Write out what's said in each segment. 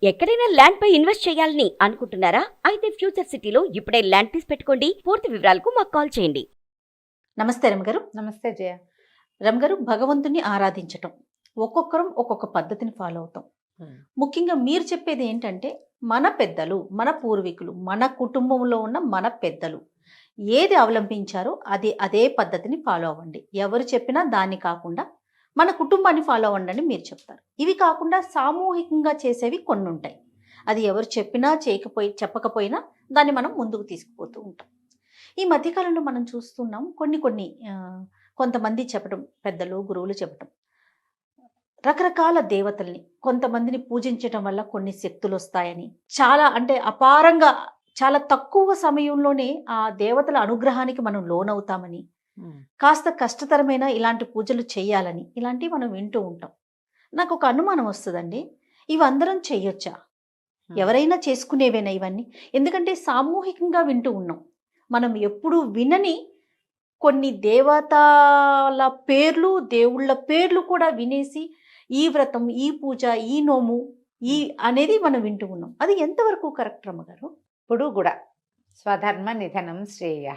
ఎక్కడైనా ల్యాండ్ పై ఇన్వెస్ట్ చేయాలని అనుకుంటున్నారా? అయితే ఫ్యూచర్ సిటీలో ఇప్పుడే ల్యాండ్ తీసి పెట్టుకోండి. పూర్తి వివరాలకు మాకు కాల్ చేయండి. నమస్తే రమగారు. నమస్తే జయ. రమగారు, భగవంతుని ఆరాధించటం ఒక్కొక్కరం ఒక్కొక్క పద్ధతిని ఫాలో అవుతాం. ముఖ్యంగా మీరు చెప్పేది ఏంటంటే, మన పెద్దలు, మన పూర్వీకులు, మన కుటుంబంలో ఉన్న మన పెద్దలు ఏది అవలంబించారో అదే పద్ధతిని ఫాలో అవ్వండి. ఎవరు చెప్పినా దాన్ని కాకుండా మన కుటుంబాన్ని ఫాలో అవ్వండి అని మీరు చెప్తారు. ఇవి కాకుండా సామూహికంగా చేసేవి కొన్ని ఉంటాయి. అది ఎవరు చెప్పినా చెప్పకపోయినా దాన్ని మనం ముందుకు తీసుకుపోతూ ఉంటాం. ఈ మధ్యకాలంలో మనం చూస్తున్నాం కొన్ని కొంతమంది చెప్పడం, పెద్దలు గురువులు చెప్పడం, రకరకాల దేవతల్ని కొంతమందిని పూజించడం వల్ల కొన్ని శక్తులు వస్తాయని, చాలా అంటే అపారంగా చాలా తక్కువ సమయంలోనే ఆ దేవతల అనుగ్రహానికి మనం లోనవుతామని, కాస్త కష్టతరమైన ఇలాంటి పూజలు చేయాలని, ఇలాంటివి మనం వింటూ ఉంటాం. నాకు ఒక అనుమానం వస్తుందండి, ఇవి అందరం చెయ్యొచ్చా? ఎవరైనా చేసుకునేవేనా ఇవన్నీ? ఎందుకంటే సామూహికంగా వింటూ ఉన్నాం. మనం ఎప్పుడు వినని కొన్ని దేవతల పేర్లు, దేవుళ్ళ పేర్లు కూడా వినేసి ఈ వ్రతం, ఈ పూజ, ఈ నోము అనేది మనం వింటూ ఉన్నాం. అది ఎంతవరకు కరెక్ట్ రమ్మగారు? ఇప్పుడు కూడా స్వధర్మ నిధనం శ్రేయ,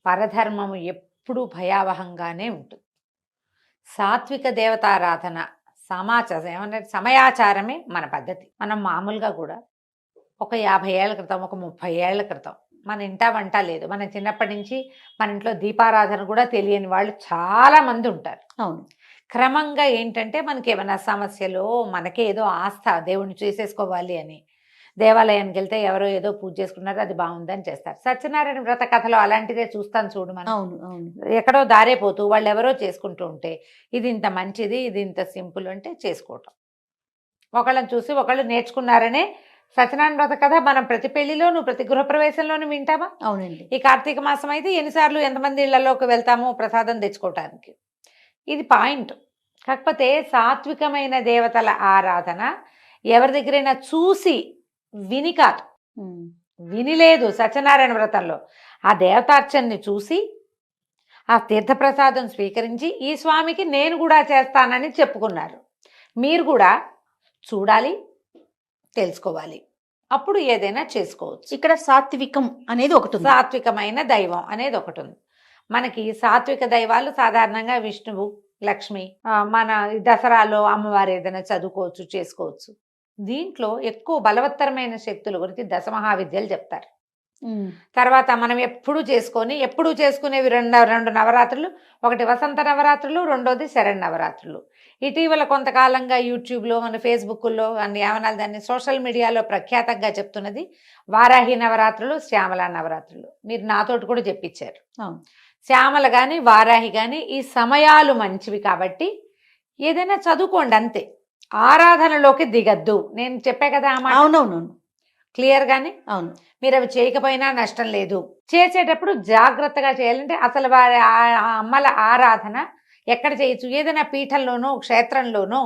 పరధర్మము ఎప్పుడు భయావహంగానే ఉంటుంది. సాత్విక దేవతారాధన సమయాచారమే మన పద్ధతి. మనం మామూలుగా కూడా ఒక 50 ఏళ్ల క్రితం, ఒక 30 ఏళ్ల క్రితం మన ఇంటా వంట లేదు. మన చిన్నప్పటి నుంచి మన ఇంట్లో దీపారాధన కూడా తెలియని వాళ్ళు చాలా మంది ఉంటారు. అవును. క్రమంగా ఏంటంటే మనకి ఏమైనా సమస్యలు, మనకే ఏదో ఆస్థ దేవుణ్ణి చేసేసుకోవాలి అని దేవాలయానికి వెళ్తే ఎవరో ఏదో పూజ చేసుకున్నారు, అది బాగుందని చేస్తారు. సత్యనారాయణ వ్రత కథలో అలాంటిదే చూస్తాను చూడు మనం. అవును అవును. ఎక్కడో దారేపోతూ వాళ్ళు ఎవరో చేసుకుంటూ ఉంటే ఇది ఇంత మంచిది, ఇది ఇంత సింపుల్ అంటే చేసుకోవటం. ఒకళ్ళని చూసి ఒకళ్ళు నేర్చుకున్నారనే సత్యనారాయణ వ్రత కథ మనం ప్రతి పెళ్లిలోనూ, ప్రతి గృహప్రవేశంలోనూ వింటామా? అవునండి. ఈ కార్తీక మాసం అయితే ఎన్నిసార్లు ఎంతమంది ఇళ్లలోకి వెళ్తామో ప్రసాదం తెచ్చుకోవటానికి. ఇది పాయింట్. కాకపోతే సాత్వికమైన దేవతల ఆరాధన ఎవరి దగ్గరైనా చూసి విని కాదు, వినిలేదు. సత్యనారాయణ వ్రతంలో ఆ దేవతార్చనని చూసి ఆ తీర్థప్రసాదం స్వీకరించి ఈ స్వామికి నేను కూడా చేస్తానని చెప్పుకున్నారు. మీరు కూడా చూడాలి, తెలుసుకోవాలి, అప్పుడు ఏదైనా చేసుకోవచ్చు. ఇక్కడ సాత్వికం అనేది ఒకటి ఉంది. సాత్వికమైన దైవం అనేది ఒకటి ఉంది. మనకి సాత్విక దైవాలు సాధారణంగా విష్ణువు, లక్ష్మి, మన దసరాలో అమ్మవారు ఏదైనా చదువుకోవచ్చు, చేసుకోవచ్చు. దీంట్లో ఎక్కువ బలవత్తరమైన శక్తుల గురించి దశమహావిద్యలు చెప్తారు. తర్వాత మనం ఎప్పుడు చేసుకునేవి రెండు నవరాత్రులు. ఒకటి వసంత నవరాత్రులు, రెండోది శరణ్-నవరాత్రులు. ఇటీవల కొంతకాలంగా యూట్యూబ్లో, మన ఫేస్బుక్లో అన్ని ఏమనాలి దాన్ని, సోషల్ మీడియాలో ప్రఖ్యాతంగా చెప్తున్నది వారాహి నవరాత్రులు, శ్యామల నవరాత్రులు. మీరు నాతోటి కూడా చెప్పించారు. శ్యామల కానీ వారాహి కానీ ఈ సమయాలు మంచివి కాబట్టి ఏదైనా చదువుకోండి అంతే, ఆరాధనలోకి దిగద్దు. నేను చెప్పే కదా ఆ మాట. అవునవును. క్లియర్ గానే. అవును. మీరు అవి చేయకపోయినా నష్టం లేదు. చేసేటప్పుడు జాగ్రత్తగా చేయాలంటే అసలు వారి అమ్మల ఆరాధన ఎక్కడ చేయొచ్చు? ఏదైనా పీఠంలోనో, క్షేత్రంలోనో,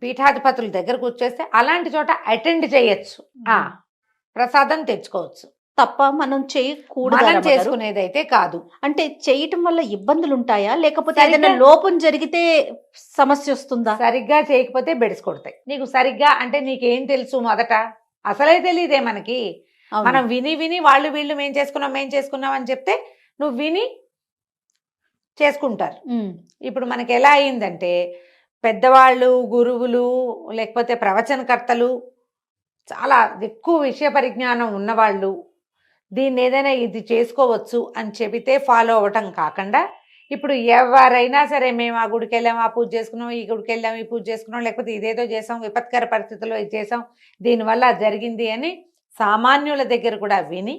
పీఠాధిపతుల దగ్గరకు వచ్చేస్తే అలాంటి చోట అటెండ్ చేయొచ్చు, ప్రసాదం తెచ్చుకోవచ్చు తప్ప మనం చేయకూడదు. మనం చేసుకునేదైతే కాదు. అంటే చేయటం వల్ల ఇబ్బందులు ఉంటాయా, లేకపోతే ఏదైనా లోపం జరిగితే సమస్య వస్తుందా? సరిగ్గా చేయకపోతే బెడిసి కొడతాయి. నీకు సరిగ్గా అంటే నీకేం తెలుసు? మొదట అసలే తెలియదే మనకి. మనం విని వాళ్ళు వీళ్ళు మేం చేసుకున్నాం అని చెప్తే నువ్వు విని చేసుకుంటారు. ఇప్పుడు మనకి ఎలా అయిందంటే, పెద్దవాళ్ళు, గురువులు, లేకపోతే ప్రవచనకర్తలు, చాలా ఎక్కువ విషయ పరిజ్ఞానం ఉన్నవాళ్ళు దీన్ని ఏదైనా ఇది చేసుకోవచ్చు అని చెబితే ఫాలో అవ్వటం కాకుండా, ఇప్పుడు ఎవరైనా సరే మేము ఆ గుడికి వెళ్ళాం, ఆ పూజ చేసుకున్నాం, ఈ గుడికి వెళ్ళాం, ఈ పూజ చేసుకున్నాం, లేకపోతే ఇదేదో చేసాం, విపత్కర పరిస్థితుల్లో ఇది చేసాం, దీనివల్ల జరిగింది అని సామాన్యుల దగ్గర కూడా విని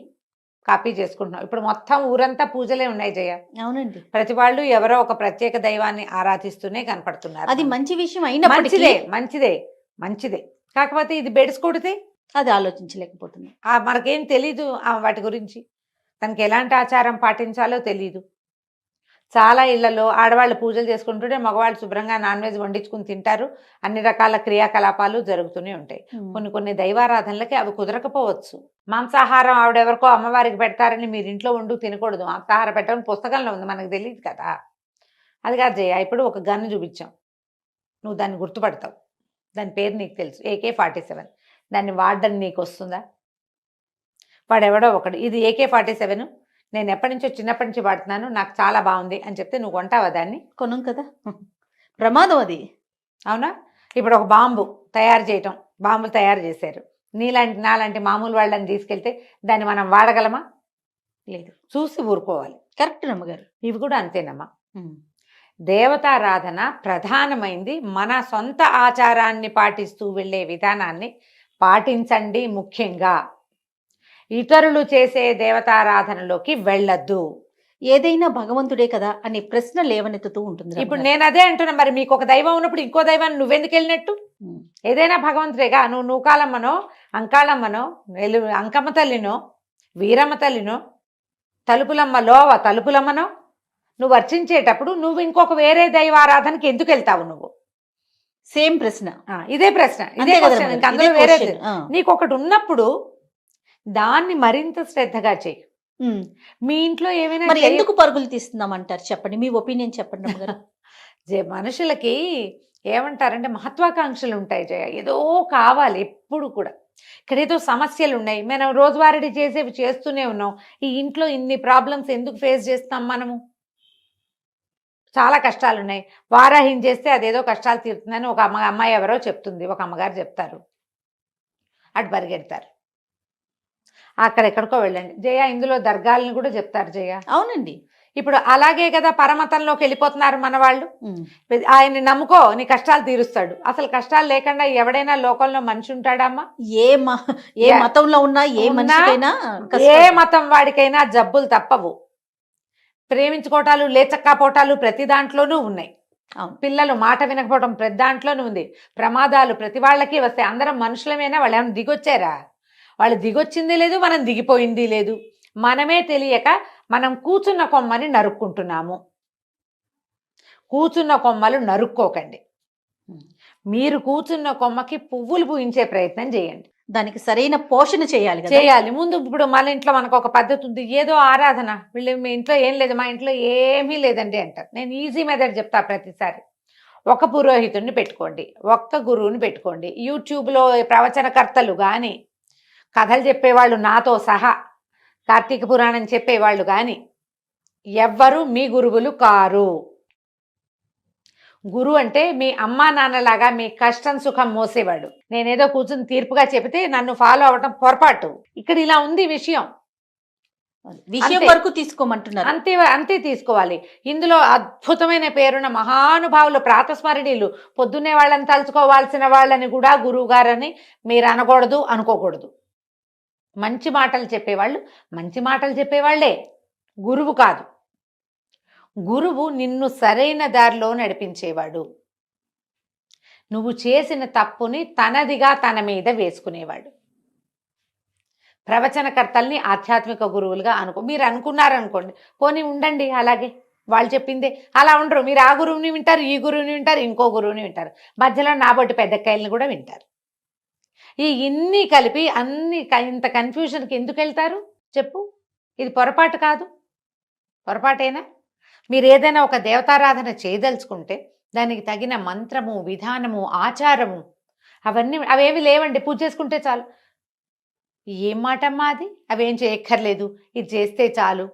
కాపీ చేసుకుంటున్నాం. ఇప్పుడు మొత్తం ఊరంతా పూజలే ఉన్నాయి జయ. అవునండి. ప్రతి వాళ్ళు ఎవరో ఒక ప్రత్యేక దైవాన్ని ఆరాధిస్తూనే కనపడుతున్నారు. అది మంచి విషయం అయినా మంచిదే. కాకపోతే ఇది బెడిసికొడితే అది ఆలోచించలేకపోతున్నాం. మనకేం తెలీదు వాటి గురించి. తనకి ఎలాంటి ఆచారం పాటించాలో తెలీదు. చాలా ఇళ్లలో ఆడవాళ్ళు పూజలు చేసుకుంటుంటే మగవాళ్ళు శుభ్రంగా నాన్ వెజ్ వండించుకుని తింటారు. అన్ని రకాల క్రియాకలాపాలు జరుగుతూనే ఉంటాయి. కొన్ని దైవారాధనలకి అవి కుదరకపోవచ్చు. మాంసాహారం ఆవిడెవరికో అమ్మవారికి పెడతారని మీరు ఇంట్లో వండు తినకూడదు. మాంసాహారం పెట్టడం పుస్తకంలో ఉంది, మనకు తెలియదు కదా. అది కాదు జయ. ఇప్పుడు ఒక గన్ను చూపించాం, నువ్వు దాన్ని గుర్తుపడతావు. దాని పేరు నీకు తెలుసు, AK-47. దాన్ని వాడడం నీకు వస్తుందా? వాడెవడో ఒకడు ఇది AK-47 నేను ఎప్పటి నుంచో చిన్నప్పటి నుంచి వాడుతున్నాను, నాకు చాలా బాగుంది అని చెప్తే నువ్వు కొంటావా దాన్ని? కొనం కదా, ప్రమాదం అది. అవునా? ఇప్పుడు ఒక బాంబు తయారు చేయటం, బాంబులు తయారు చేశారు, నాలాంటి మామూలు వాళ్ళని తీసుకెళ్తే దాన్ని మనం వాడగలమా? లేదు. చూసి ఊరుకోవాలి. కరెక్ట్ నమ్మగారు. ఇవి కూడా అంతేనమ్మా. దేవతారాధన ప్రధానమైంది. మన సొంత ఆచారాన్ని పాటిస్తూ వెళ్ళే విధానాన్ని పాటించండి. ముఖ్యంగా ఇతరులు చేసే దేవతారాధనలోకి వెళ్ళొద్దు. ఏదైనా భగవంతుడే కదా అనే ప్రశ్న లేవనెత్తుతూ ఉంటుంది. ఇప్పుడు నేను అదే అంటున్నా, మరి మీకు ఒక దైవం ఉన్నప్పుడు ఇంకో దైవాన్ని నువ్వెందుకు వెళ్ళినట్టు? ఏదైనా భగవంతుడేగా. నువ్వు నూకాలమ్మనో, అంకాళమ్మనో, అంకమ్మ తల్లినో, వీరమ్మ తల్లినో, తలుపులమ్మనో నువ్వు అర్చించేటప్పుడు నువ్వు ఇంకొక వేరే దైవారాధనకి ఎందుకు వెళ్తావు? నువ్వు సేమ్ ప్రశ్న, ఇదే ప్రశ్న, ఇదే క్వశ్చన్. ఇంకా అందులో వేరే నీకు ఒకటి ఉన్నప్పుడు దాన్ని మరింత శ్రద్ధగా చెయ్యి. మీ ఇంట్లో ఏమైనా మరి ఎందుకు పరుగులు తీస్తున్నాం అంటారు? చెప్పండి, మీ ఒపీనియన్ చెప్పండి అమ్మగారు. మనుషులకి ఏమంటారంటే మహత్వాకాంక్షలు ఉంటాయి జయ, ఏదో కావాలి ఎప్పుడు కూడా. ఇక్కడ ఏదో సమస్యలు ఉన్నాయి, మనం రోజువారీ చేసేవి చేస్తూనే ఉన్నాం. ఈ ఇంట్లో ఇన్ని ప్రాబ్లమ్స్ ఎందుకు ఫేస్ చేస్తాం మనము? చాలా కష్టాలు ఉన్నాయి. వారాహం చేస్తే అదేదో కష్టాలు తీరుతుందని ఒక అమ్మాయి ఎవరో చెప్తుంది, ఒక అమ్మగారు చెప్తారు, అటు పరిగెడతారు. అక్కడెక్కడికో వెళ్ళండి జయ. ఇందులో దర్గాలను కూడా చెప్తారు జయ. అవునండి. ఇప్పుడు అలాగే కదా పరమతంలోకి వెళ్ళిపోతున్నారు మన వాళ్ళు. ఆయన్ని నమ్ముకో, నీ కష్టాలు తీరుస్తాడు. అసలు కష్టాలు లేకుండా ఎవడైనా లోకంలో మనిషి ఉంటాడమ్మా? ఏ మతంలో ఉన్నా, ఏ మనిషికైనా, ఏ మతం వాడికైనా జబ్బులు తప్పవు. ప్రేమించుకోవటాలు, లేచక్కపోవటాలు ప్రతి దాంట్లోనూ ఉన్నాయి. పిల్లలు మాట వినకపోవటం ప్రతి దాంట్లోనూ ఉంది. ప్రమాదాలు ప్రతి వాళ్ళకి వస్తాయి. అందరం మనుషులమేనా? వాళ్ళు ఏమైనా దిగొచ్చారా? వాళ్ళు దిగొచ్చింది లేదు, మనం దిగిపోయింది లేదు. మనమే తెలియక మనం కూర్చున్న కొమ్మని నరుక్కుంటున్నాము. కూర్చున్న కొమ్మలు నరుక్కోకండి. మీరు కూర్చున్న కొమ్మకి పువ్వులు పూయించే ప్రయత్నం చేయండి. దానికి సరైన పోషణ చేయాలి. ముందు ఇప్పుడు మన ఇంట్లో మనకు ఒక పద్ధతి ఉంది, ఏదో ఆరాధన, వీళ్ళు మీ ఇంట్లో ఏం లేదు, మా ఇంట్లో ఏమీ లేదండి అంటారు. నేను ఈజీ మెథడ్ చెప్తా ప్రతిసారి. ఒక పురోహితుడిని పెట్టుకోండి, ఒక్క గురువుని పెట్టుకోండి. యూట్యూబ్లో ప్రవచనకర్తలు కానీ, కథలు చెప్పేవాళ్ళు నాతో సహా, కార్తీక పురాణం చెప్పేవాళ్ళు కానీ ఎవ్వరూ మీ గురువులు కారు. గురువు అంటే మీ అమ్మా నాన్నలాగా మీ కష్టం సుఖం మోసేవాడు. నేనేదో కూర్చుని తీర్పుగా చెబితే నన్ను ఫాలో అవ్వటం పొరపాటు. ఇక్కడ ఇలా ఉంది విషయం వరకు తీసుకోమంటున్నారు. అంతే తీసుకోవాలి. ఇందులో అద్భుతమైన పేరున్న మహానుభావులు, ప్రాతస్మరణీయులు, పొద్దున్నే వాళ్ళని తలుచుకోవాల్సిన వాళ్ళని కూడా గురువు గారని మీరు అనకూడదు, అనుకోకూడదు. మంచి మాటలు చెప్పేవాళ్ళు మంచి మాటలు చెప్పేవాళ్లే, గురువు కాదు. గురువు నిన్ను సరైన దారిలో నడిపించేవాడు. నువ్వు చేసిన తప్పుని తనదిగా తన మీద వేసుకునేవాడు. ప్రవచనకర్తల్ని ఆధ్యాత్మిక గురువులుగా మీరు అనుకున్నారనుకోండి, పోనీ ఉండండి అలాగే, వాళ్ళు చెప్పిందే. అలా ఉండరు. మీరు ఆ గురువుని వింటారు, ఈ గురువుని వింటారు, ఇంకో గురువుని వింటారు, మధ్యలో నాబొట్టి పెద్దకాయలను కూడా వింటారు. ఇన్ని కలిపి ఇంత కన్ఫ్యూజన్కి ఎందుకు వెళ్తారు చెప్పు? ఇది పొరపాటు కాదు, పొరపాటేనా? మీరు ఏదైనా ఒక దేవతారాధన చేయదలుచుకుంటే దానికి తగిన మంత్రము, విధానము, ఆచారము అవేమి లేవండి. పూజ చేసుకుంటే చాలు. ఏం మాటమ్మా అది? అవేం చేయక్కర్లేదు, ఇది చేస్తే చాలు.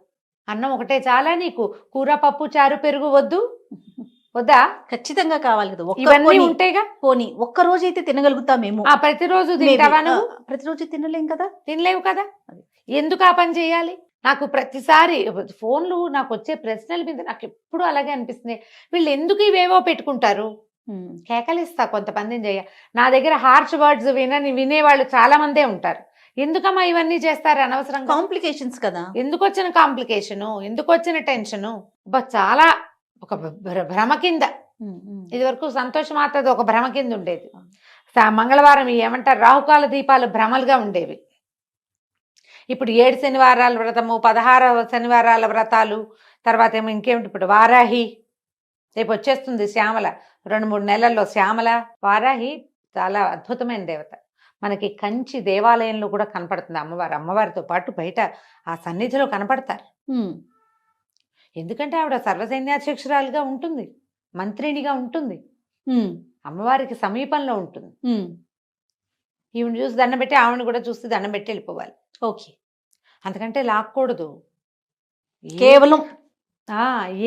అన్నం ఒకటే చాలా నీకు? కూర, పప్పు, చారు, పెరుగు వద్దా? ఖచ్చితంగా కావాలి కదా. ఇవన్నీ ఉంటేగా. పోనీ ఒక్క రోజైతే తినగలుగుతామేమో. ప్రతిరోజు తింటావా నువ్వు? ప్రతిరోజు తినలేం కదా. తినలేవు కదా. ఎందుకు ఆ పని చేయాలి? నాకు ప్రతిసారి ఫోన్లు నాకు వచ్చే ప్రశ్నల మీద నాకు ఎప్పుడు అలాగే అనిపిస్తుంది. వీళ్ళు ఎందుకు ఇవేవో పెట్టుకుంటారు? కేకలిస్తా కొంతమందిని చేయ. నా దగ్గర హార్ష్ వర్డ్స్ వినేవాళ్ళు చాలా మందే ఉంటారు. ఎందుకమ్మా ఇవన్నీ చేస్తారు అనవసరంగా? కాంప్లికేషన్స్ కదా. ఎందుకు వచ్చిన కాంప్లికేషను, ఎందుకు వచ్చిన టెన్షను? చాలా ఒక భ్రమ కింద. ఇది వరకు సంతోషమాతది ఒక భ్రమ కింద ఉండేది. మంగళవారం ఏమంటారు, రాహుకాల దీపాలు భ్రమలుగా ఉండేవి. ఇప్పుడు 7 శనివారాల వ్రతము, 16 శనివారాల వ్రతాలు, తర్వాత ఏమో ఇంకేమిటి, ఇప్పుడు వారాహి రేపు వచ్చేస్తుంది. శ్యామల 2-3 నెలల్లో శ్యామల. వారాహి చాలా అద్భుతమైన దేవత. మనకి కంచి దేవాలయంలో కూడా కనపడుతుంది అమ్మవారు. అమ్మవారితో పాటు బయట ఆ సన్నిధిలో కనపడతారు. ఎందుకంటే ఆవిడ సర్వసైన్యాధ్యక్షురాలుగా ఉంటుంది, మంత్రినిగా ఉంటుంది. అమ్మవారికి సమీపంలో ఉంటుంది. ఈవిడ చూసి దండం పెట్టి ఆవిడని కూడా చూసి దండం పెట్టి వెళ్ళిపోవాలి. ఓకే. అంతకంటే లాక్కూడదు. కేవలం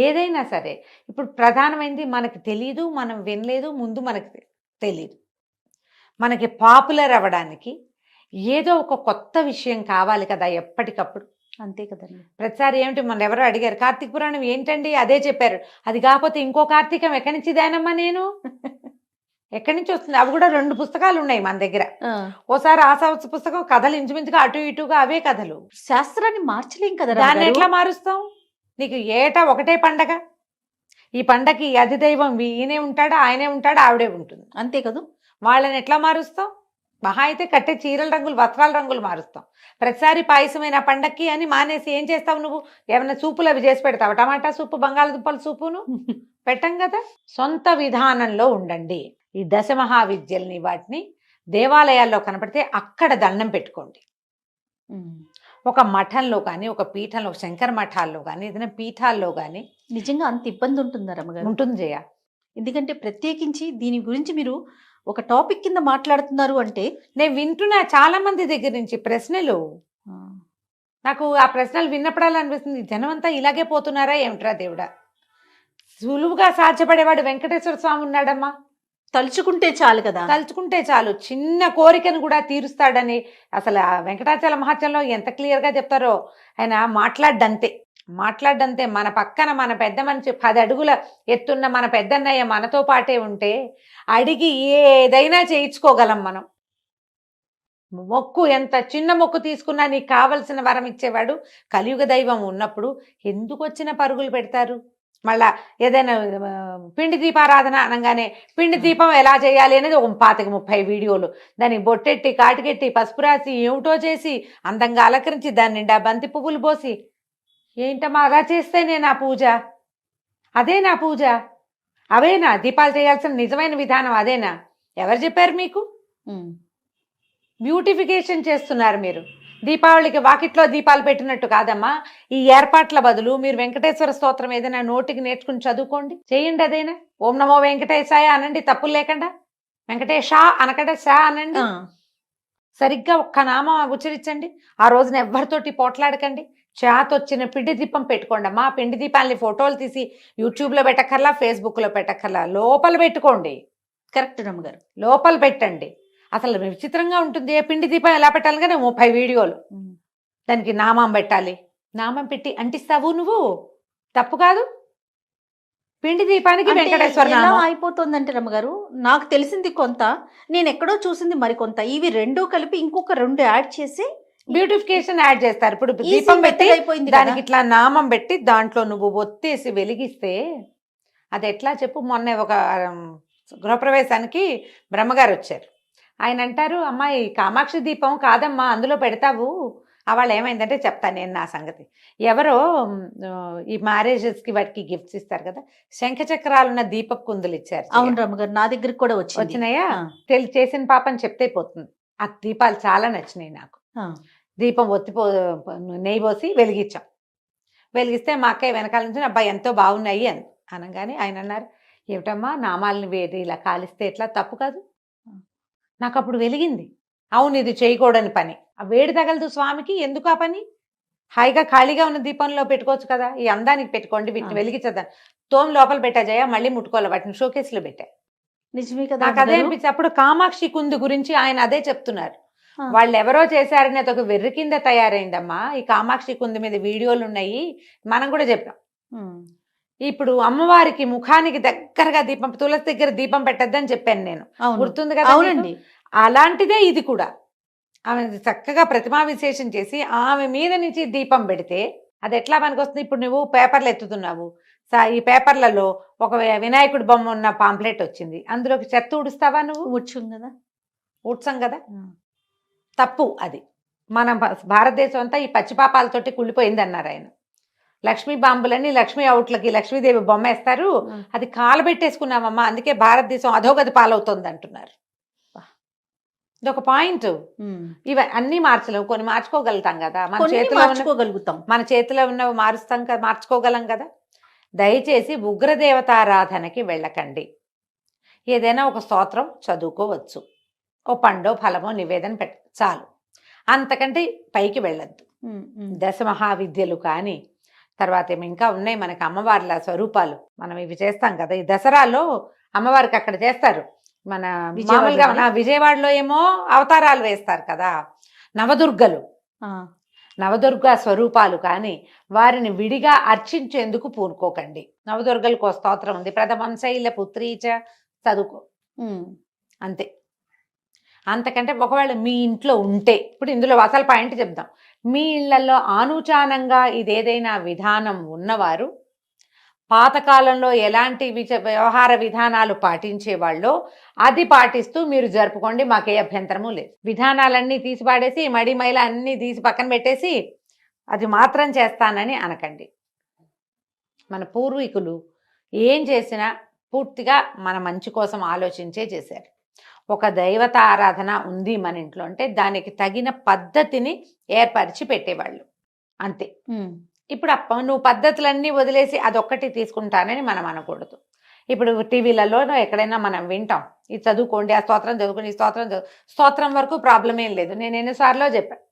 ఏదైనా సరే ఇప్పుడు ప్రధానమైనది మనకి తెలీదు, మనం వినలేదు, ముందు మనకి తెలీదు. మనకి పాపులర్ అవ్వడానికి ఏదో ఒక కొత్త విషయం కావాలి కదా ఎప్పటికప్పుడు. అంతే కదండి. ప్రతిసారి ఏమిటి మన ఎవరో అడిగారు కార్తీక పురాణం ఏంటండి, అదే చెప్పారు. అది కాకపోతే ఇంకో కార్తీకం ఎక్కడి నుంచి దానమ్మా నేను ఎక్కడి నుంచి వస్తుంది? అవి కూడా 2 పుస్తకాలు ఉన్నాయి మన దగ్గర. ఓసారి ఆసావత్స పుస్తకం కథలు ఇంచుమించుగా అటు ఇటుగా అవే కథలు. శాస్త్రాన్ని మార్చలేం కదా దాన్ని ఎట్లా మారుస్తాం? నీకు ఏటా ఒకటే పండగ, ఈ పండగకి అధిదైవం ఈయనే ఉంటాడా, ఆయనే ఉంటాడా, ఆవిడే ఉంటుంది. అంతే కదా. వాళ్ళని ఎట్లా మారుస్తాం? మహా అయితే కట్టే చీరల రంగులు, వస్త్రాల రంగులు మారుస్తాం. ప్రతిసారి పాయసమైన పండక్కి అని మానేసి ఏం చేస్తావు నువ్వు? ఏమైనా సూపులు అవి చేసి పెడతావు? టమాటా సూపు, బంగాళదుంపల సూపును పెట్టం కదా. సొంత విధానంలో ఉండండి. ఈ దశమహావిద్యల్ని వాటిని దేవాలయాల్లో కనపడితే అక్కడ దండం పెట్టుకోండి. ఒక మఠంలో కానీ, ఒక పీఠంలో, శంకర మఠాల్లో కానీ, ఏదైనా పీఠాల్లో కానీ నిజంగా అంత ఇబ్బంది ఉంటుందా రమ్మగారు? ఉంటుంది జయ. ఎందుకంటే ప్రత్యేకించి దీని గురించి మీరు ఒక టాపిక్ కింద మాట్లాడుతున్నారు అంటే నేను వింటున్నా చాలా మంది దగ్గర నుంచి ప్రశ్నలు. నాకు ఆ ప్రశ్నలు విన్నప్పుడల్లా అనిపిస్తుంది, జనం అంతా ఇలాగే పోతున్నారా ఏమిట్రా దేవుడా. సులువుగా సాధ్యపడేవాడు వెంకటేశ్వర స్వామి ఉన్నాడమ్మా. తలుచుకుంటే చాలు కదా. తలుచుకుంటే చాలు, చిన్న కోరికను కూడా తీరుస్తాడని అసలు ఆ వెంకటాచల మహత్యంలో ఎంత క్లియర్గా చెప్తారో. ఆయన మాట్లాడ్డంతే. మన పక్కన మన పెద్ద మనిషి 10 అడుగుల ఎత్తున్న మన పెద్దన్నయ్య మనతో పాటే ఉంటే అడిగి ఏదైనా చేయించుకోగలం మనం. మొక్కు ఎంత చిన్న మొక్కు తీసుకున్నా నీకు కావలసిన వరం ఇచ్చేవాడు కలియుగ దైవం ఉన్నప్పుడు ఎందుకు వచ్చిన పరుగులు పెడతారు? మళ్ళా ఏదైనా పిండి దీపారాధన అనగానే పిండి దీపం ఎలా చేయాలి అనేది ఒక 25-30 వీడియోలు, దానికి బొట్టెట్టి, కాటికెట్టి, పసుపు రాసి, ఏమిటో చేసి, అందంగా అలంకరించి, దాని నిండా బంతి పువ్వులు పోసి, ఏంటమ్మా అలా చేస్తేనే నా పూజ? అదే నా పూజ? అవేనా దీపాలు చేయాల్సిన నిజమైన విధానం? అదేనా? ఎవరు చెప్పారు మీకు? బ్యూటిఫికేషన్ చేస్తున్నారు మీరు. దీపావళికి వాకిట్లో దీపాలు పెట్టినట్టు కాదమ్మా. ఈ ఏర్పాట్ల బదులు మీరు వెంకటేశ్వర స్తోత్రం ఏదైనా నోటికి నేర్చుకుని చదువుకోండి, చేయండి. అదైనా ఓం నమో వెంకటేశాయ అనండి, తప్పులు లేకుండా. వెంకటేశా అనకంటే శా అనండి. సరిగ్గా ఒక్క నామం ఉచ్చరించండి. ఆ రోజున ఎవరితోటి పోట్లాడకండి. చేతొచ్చిన పిండి దీపం పెట్టుకోండి అమ్మా. పిండి దీపాలని ఫోటోలు తీసి యూట్యూబ్లో పెట్టక్కర్లా, ఫేస్బుక్లో పెట్టక్కర్లా, లోపల పెట్టుకోండి. కరెక్ట్ రమ్మగారు, లోపల పెట్టండి. అసలు విచిత్రంగా ఉంటుంది. ఏ పిండి దీపం ఎలా పెట్టాలి కానీ 30 వీడియోలు. దానికి నామం పెట్టాలి. నామం పెట్టి అంటిస్తావు నువ్వు, తప్పు కాదు. పిండి దీపానికి వెంకటేశ్వర నామం అయిపోతుందంటే రమ్మగారు, నాకు తెలిసింది కొంత, నేను ఎక్కడో చూసింది మరికొంత. ఇవి 2 కలిపి ఇంకొక 2 యాడ్ చేసి బ్యూటిఫికేషన్ యాడ్ చేస్తారు. ఇప్పుడు దీపం పెట్టి దానికి ఇట్లా నామం పెట్టి దాంట్లో నువ్వు ఒత్తేసి వెలిగిస్తే అది ఎట్లా చెప్పు. మొన్న ఒక గృహప్రవేశానికి బ్రహ్మగారు వచ్చారు. ఆయన అంటారు, అమ్మాయి కామాక్షి దీపం కాదమ్మా అందులో పెడతావు. వాళ్ళు ఏమైందంటే చెప్తాను నేను నా సంగతి. ఎవరో ఈ మ్యారేజెస్కి వాటికి గిఫ్ట్స్ ఇస్తారు కదా, శంఖచక్రాలున్న దీపపు కుందులు ఇచ్చారు. అవును రమ్మగారు, నా దగ్గరికి కూడా వచ్చినాయా? చేసిన పాపని చెప్తే పోతుంది. ఆ దీపాలు చాలా నచ్చినాయి నాకు. దీపం నెయ్యి పోసి వెలిగించాం. వెలిగిస్తే మా అక్కయ్య వెనకాల నుంచి అబ్బాయి ఎంతో బాగున్నాయి అని అనగానే ఆయన అన్నారు, ఏమిటమ్మా నామాలని వేడి ఇలా కాలిస్తే ఎట్లా, తప్పు కాదు. నాకు అప్పుడు వెలిగింది, అవును ఇది చేయకూడని పని. ఆ వేడి తగలదు స్వామికి, ఎందుకు ఆ పని? హాయిగా ఖాళీగా ఉన్న దీపంలో పెట్టుకోవచ్చు కదా. ఈ అందానికి పెట్టుకోండి, వీటిని వెలిగించదా. తోము లోపల పెట్టా జయ, మళ్ళీ ముట్టుకోవాలి, వాటిని షోకేస్లో పెట్టా. నిజమే కదా. నాకు అదే అనిపించింది. అప్పుడు కామాక్షి కుందు గురించి ఆయన అదే చెప్తున్నారు. వాళ్ళు ఎవరో చేశారని అదొక వెర్రి కింద తయారైందమ్మా. ఈ కామాక్షి కుందు మీద వీడియోలు ఉన్నాయి, మనం కూడా చెప్పాం. ఇప్పుడు అమ్మవారికి ముఖానికి దగ్గరగా దీపం, తులసి దగ్గర దీపం పెట్టద్దని చెప్పాను నేను, గుర్తుంది కదా. అవునండి, అలాంటిదే ఇది కూడా. ఆమె చక్కగా ప్రతిమా విశేషం చేసి ఆమె మీద నుంచి దీపం పెడితే అది ఎట్లా పనికి వస్తుంది. ఇప్పుడు నువ్వు పేపర్లు ఎత్తుతున్నావు, ఈ పేపర్లలో ఒక వినాయకుడి బొమ్మ ఉన్న పాంప్లెట్ వచ్చింది, అందులోకి చెత్త ఊడుస్తావా నువ్వు? ఊడ్చాం కదా. తప్పు అది. మన భారతదేశం అంతా ఈ పచ్చిపాపాలతోటి కుళ్ళిపోయింది అన్నారు ఆయన. లక్ష్మీ బాంబులని లక్ష్మీ అవుట్లకి లక్ష్మీదేవి బొమ్మ వేస్తారు, అది కాలబెట్టేసుకున్నామమ్మా, అందుకే భారతదేశం అధోగతి పాలవుతుంది అంటున్నారు. ఇదొక పాయింట్. ఇవి అన్ని మార్చలేము, కొన్ని మార్చుకోగలుగుతాం కదా. మన చేతిలో ఉన్నవి మారుస్తాం కదా, మార్చుకోగలం కదా. దయచేసి ఉగ్రదేవతారాధనకి వెళ్ళకండి. ఏదైనా ఒక స్తోత్రం చదువుకోవచ్చు, ఓ పండో ఫలమో నివేదన చాలు, అంతకంటే పైకి వెళ్ళొద్దు. దశ మహావిద్యలు కానీ తర్వాత ఏమో ఇంకా ఉన్నాయి మనకి అమ్మవార్ల స్వరూపాలు, మనం ఇవి చేస్తాం కదా ఈ దసరాలో అమ్మవారికి అక్కడ చేస్తారు. మన మామూలుగా విజయవాడలో ఏమో అవతారాలు వేస్తారు కదా నవదుర్గలు, నవదుర్గ స్వరూపాలు కానీ వారిని విడిగా అర్చించేందుకు పూనుకోకండి. నవదుర్గలకు ఒక స్తోత్రం ఉంది, ప్రథమం శైల పుత్రీచ, చదువుకో అంతే. అంతకంటే ఒకవేళ మీ ఇంట్లో ఉంటే, ఇప్పుడు ఇందులో అసలు పాయింట్ చెప్దాం, మీ ఇళ్లలో ఆనుచానంగా ఇదేదైనా విధానం ఉన్నవారు పాతకాలంలో ఎలాంటి వ్యవహార విధానాలు పాటించేవాళ్ళో అది పాటిస్తూ మీరు జరుపుకోండి, మాకే అభ్యంతరము లేదు. విధానాలన్నీ తీసి పాడేసి మడి మైల అన్నీ తీసి పక్కన పెట్టేసి అది మాత్రం చేస్తానని అనకండి. మన పూర్వీకులు ఏం చేసినా పూర్తిగా మన మంచి కోసం ఆలోచించే చేశారు. ఒక దైవత ఆరాధన ఉంది మన ఇంట్లో అంటే దానికి తగిన పద్ధతిని ఏర్పరిచి పెట్టేవాళ్ళు అంతే. ఇప్పుడు నువ్వు పద్ధతులన్నీ వదిలేసి అదొక్కటి తీసుకుంటానని మనం అనకూడదు. ఇప్పుడు టీవీలలో ఎక్కడైనా మనం వింటాం, ఇది చదువుకోండి, ఆ స్తోత్రం చదువుకోండి, ఈ స్తోత్రం వరకు ప్రాబ్లం ఏం లేదు. నేను ఎన్నిసార్లు చెప్పాను,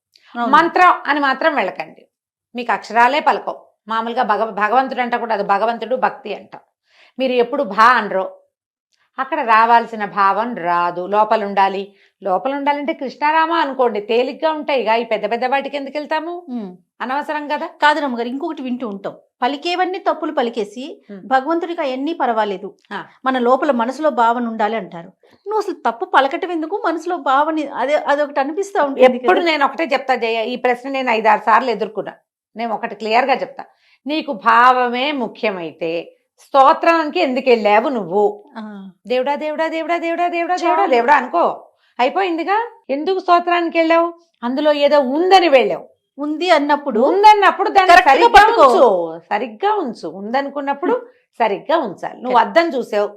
మంత్రం అని మాత్రం వెళ్ళకండి, మీకు అక్షరాలే పలకవు. మామూలుగా భగవంతుడు అంట కూడా అది భగవంతుడు భక్తి అంట. మీరు ఎప్పుడు అనరో అక్కడ రావాల్సిన భావం రాదు. లోపల ఉండాలంటే కృష్ణారామ అనుకోండి, తేలిగ్గా ఉంటాయి. ఈ పెద్ద పెద్ద వాటికి ఎందుకు వెళ్తాము, అనవసరం కదా. కాదు రమ్మగారు, ఇంకొకటి వింటూ ఉంటాం, పలికేవన్నీ తప్పులు పలికేసి భగవంతుడికి అవన్నీ పర్వాలేదు, మన లోపల మనసులో భావన ఉండాలి అంటారు. నువ్వు అసలు తప్పు పలకటం ఎందుకు, మనసులో భావన అదొకటి అనిపిస్తా ఉంటుంది. ఎప్పుడు నేను ఒకటే చెప్తా జయ, ఈ ప్రశ్న నేను 5-6 సార్లు ఎదుర్కొన్నా. నేను ఒకటి క్లియర్గా చెప్తా, నీకు భావమే ముఖ్యమైతే స్తోత్రానికి ఎందుకు వెళ్ళావు నువ్వు? దేవుడా దేవుడా దేవుడా దేవుడా దేవుడా దేవుడా దేవుడా అనుకో, అయిపోయిందిగా. ఎందుకు స్తోత్రానికి వెళ్ళావు? అందులో ఏదో ఉందని వెళ్ళావు. ఉందన్నప్పుడు దాన్ని సరిగ్గా ఉంచు. ఉందనుకున్నప్పుడు సరిగ్గా ఉంచాలి. నువ్వు అద్దం చూసావు,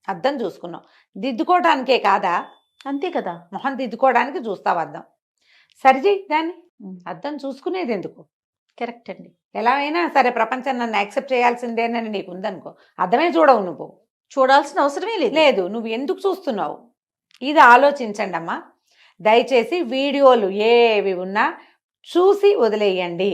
అద్దం చూసుకున్నావు, దిద్దుకోవడానికే కాదా? అంతే కదా, మొహం దిద్దుకోవడానికి చూస్తావు అద్దం, సరిచేయి దాన్ని. అద్దం చూసుకునేది ఎందుకు? కరెక్ట్ అండి. ఎలా అయినా సరే ప్రపంచం నన్ను యాక్సెప్ట్ చేయాల్సిందేనని నీకు ఉందనుకో, అర్థమే చూడవు, నువ్వు చూడాల్సిన అవసరమే లేదు. నువ్వు ఎందుకు చూస్తున్నావు ఇది ఆలోచించండి అమ్మా. దయచేసి వీడియోలు ఏవి ఉన్నా చూసి వదిలేయండి.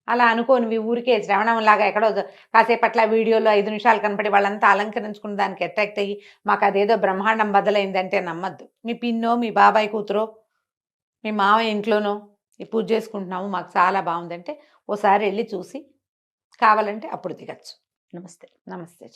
అలా అనుకోని ఊరికే శ్రవణంలాగా ఎక్కడో కాసేపట్ల వీడియోలో 5 నిమిషాలు కనపడి వాళ్ళంతా అలంకరించుకున్న దానికి అట్రాక్ట్ అయ్యి మాకు అదేదో బ్రహ్మాండం బదులైందంటే నమ్మద్దు. మీ పిన్నో మీ బాబాయ్ కూతురో మీ మావయ్య ఇంట్లోనో ఈ పూజ చేసుకుంటున్నాము మాకు చాలా బాగుందంటే ఓసారి వెళ్ళి చూసి కావాలంటే అప్పుడు దిగచ్చు. నమస్తే. నమస్తే.